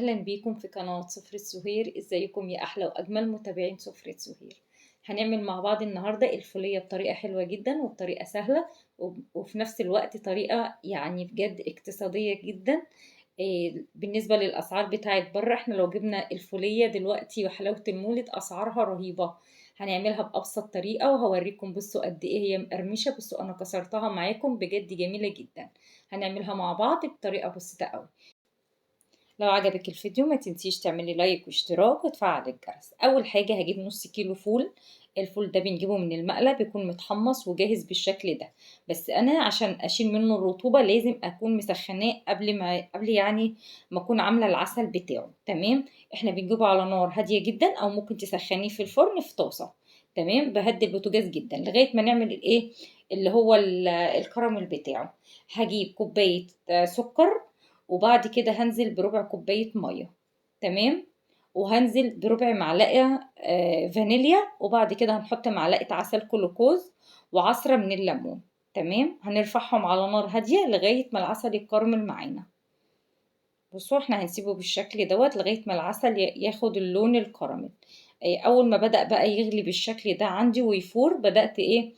أهلا بيكم في قناة سفرة سهير. ازيكم يا أحلى وأجمل متابعين سفرة سهير؟ هنعمل مع بعض النهاردة الفولية بطريقة حلوة جدا وبطريقة سهلة وفي نفس الوقت طريقة يعني بجد اقتصادية جدا. بالنسبة للأسعار بتاعت بره، احنا لو جبنا الفولية دلوقتي وحلاوة المولد أسعارها رهيبة. هنعملها بأبسط طريقة وهوريكم. بصوا قد ايه هي مقرمشة، بصوا أنا كسرتها معاكم بجد جميلة جدا. هنعملها مع بعض بطريقة بسيطة قوي. لو عجبك الفيديو ما تنسيش تعملي لايك واشتراك وتفعل الجرس. اول حاجة هجيب نص كيلو فول. الفول ده بنجيبه من المقلة، بيكون متحمص وجاهز بالشكل ده. بس انا عشان اشيل منه الرطوبة لازم اكون مسخناه قبل يعني ما اكون عاملة العسل بتاعه. تمام. احنا بنجيبه على نار هادية جدا او ممكن تسخنيه في الفرن في طاسة. تمام. بهدي البوتاجاز جدا لغاية ما نعمل الايه اللي هو الكراميل بتاعه. هجيب كوباية سكر، وبعد كده هنزل بربع كوباية مية. تمام. وهنزل بربع معلقة فانيليا، وبعد كده هنحط معلقة عسل كلوكوز وعصرة من الليمون. تمام. هنرفعهم على نار هادية لغاية ما العسل يتكرمل معانا. بصوا احنا هنسيبه بالشكل دوت لغاية ما العسل ياخد اللون الكراميل. اول ما بدأ بقى يغلي بالشكل ده عندي ويفور، بدأت ايه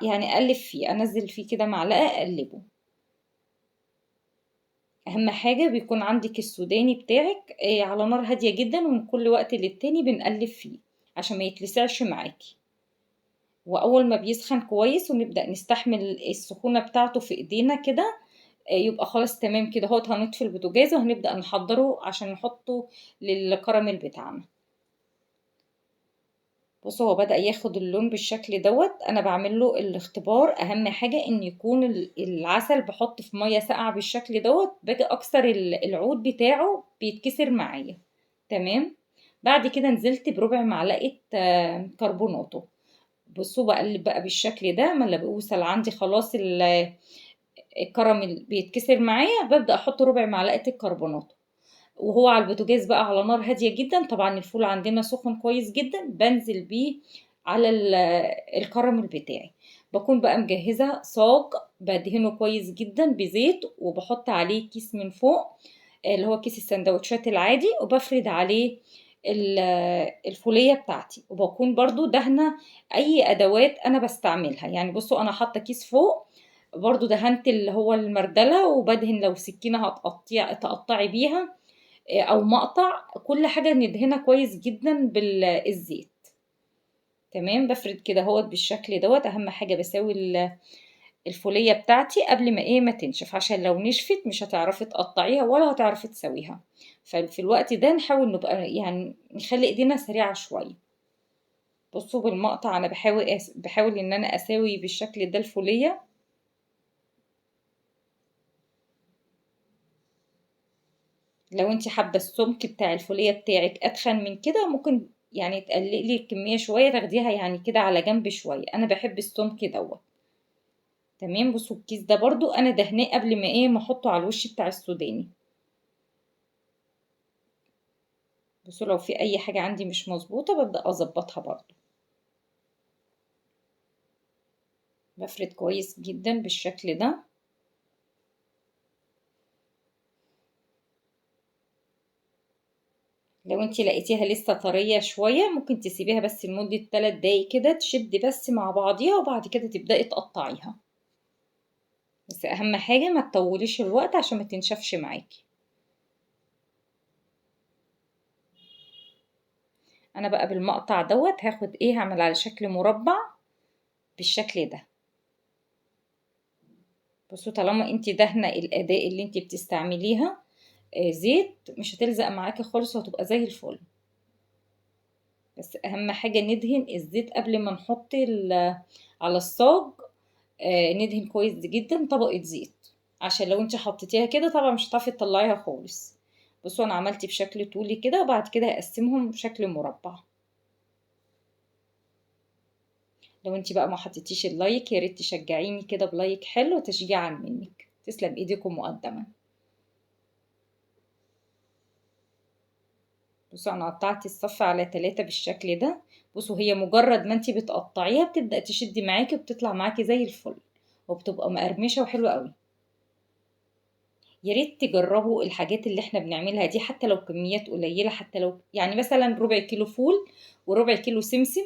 يعني اقلب فيه، انزل فيه كده معلقة اقلبه. اهم حاجة بيكون عندك السوداني بتاعك على نار هادية جدا، ومن كل وقت للتاني بنقلب فيه عشان ما يتلسعش معاكي. واول ما بيسخن كويس ونبدأ نستحمل السخونة بتاعته في ايدينا كده، يبقى خلاص تمام كده. هوت هنطفي البوتاجاز وهنبدأ نحضره عشان نحطه للكراميل بتاعنا. بصوا هو بدأ ياخد اللون بالشكل دوت. انا بعمل له الاختبار. اهم حاجة ان يكون العسل بحط في مية ساقعة بالشكل دوت، باجي اكسر العود بتاعه بيتكسر معايا. تمام. بعد كده نزلت بربع معلقة كربوناتو. بصوا بقلب بقى بالشكل ده، ما بوصل عندي خلاص الكراميل بيتكسر معايا، ببدأ احط ربع معلقة الكربوناتو. وهو على البوتاجاز بقى على نار هادية جدا. طبعا الفول عندنا سخن كويس جدا. بنزل بيه على الكراميل بتاعي. بكون بقى مجهزة صاج بدهنه كويس جدا بزيت، وبحط عليه كيس من فوق اللي هو كيس السندوتشات العادي، وبفرد عليه الفولية بتاعتي. وبكون برضو دهنة اي ادوات انا بستعملها. يعني بصوا انا حاطة كيس فوق برضو دهنت اللي هو المردلة، وبدهن لو سكينة تقطعي بيها او مقطع، كل حاجة ندهنها كويس جدا بالزيت. تمام. بفرد كده اهوت بالشكل دوت. اهم حاجة بسوي الفولية بتاعتي قبل ما ما تنشف، عشان لو نشفت مش هتعرفي تقطعيها ولا هتعرفي تسويها. ففي الوقت ده نحاول نبقى يعني نخلي ايدينا سريعة شوية. بصوا بالمقطع انا بحاول ان انا اساوي بالشكل ده الفولية. لو انت حابة السمك بتاع الفولية بتاعك اتخن من كده، ممكن يعني تقللي الكمية شوية، تاخديها يعني كده على جنب شوية. انا بحب السمك دوت. تمام. بصوا الكيس ده برضو انا دهناه قبل ما احطه على الوش بتاع السوداني. بصوا لو في اي حاجة عندي مش مظبوطة ببدأ اظبطها برضو. بفرد كويس جدا بالشكل ده. لو انت لقيتيها لسه طرية شوية ممكن تسيبيها بس لمدة 3 دقايق كده تشد بس مع بعضيها، وبعد كده تبدأي تقطعيها. بس اهم حاجة ما تطوليش الوقت عشان ما تنشفش معاكي. انا بقى بالمقطع دوت هاخد هعمل على شكل مربع بالشكل ده. بصوا طالما انت دهنه الاداة اللي انت بتستعمليها زيت، مش هتلزق معاكي خالص وهتبقى زي الفل. بس اهم حاجة ندهن الزيت قبل ما نحط على الصاج. ندهن كويس جدا طبقة زيت، عشان لو انت حطيتيها كده طبعا مش هتعرفي تطلعيها خالص. بصوا انا عملت بشكل طولي كده، وبعد كده هقسمهم بشكل مربع. لو انت بقى ما حطيتيش اللايك يا ريت تشجعيني كده بلايك حلو تشجيعا منك. تسلم ايديكم مقدما. بصوا انا قطعت الصف على 3 بالشكل ده. بصوا هي مجرد ما انت بتقطعيها بتبدأ تشدي معاكي وبتطلع معاكي زي الفل، وبتبقى مقرمشة وحلوة قوي. يا ريت تجربوا الحاجات اللي احنا بنعملها دي، حتى لو كميات قليلة، حتى لو يعني مثلا ربع كيلو فول وربع كيلو سمسم،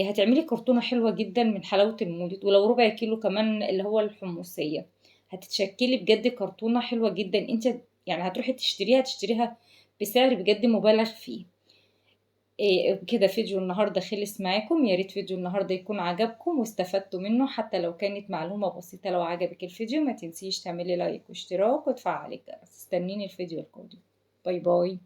هتعملي كرتونة حلوة جدا من حلاوة المولد. ولو ربع كيلو كمان اللي هو الحمصية، هتتشكلي بجد كرتونة حلوة جدا. انت يعني هتروحي تشتريها بسعر بجد مبالغ فيه. كده فيديو النهاردة خلص معاكم. يا ريت فيديو النهاردة يكون عجبكم واستفدتوا منه حتى لو كانت معلومة بسيطة. لو عجبك الفيديو ما تنسيش تعملي لايك واشتراك وتفعلي الجرس. استنيني الفيديو القادم. باي باي.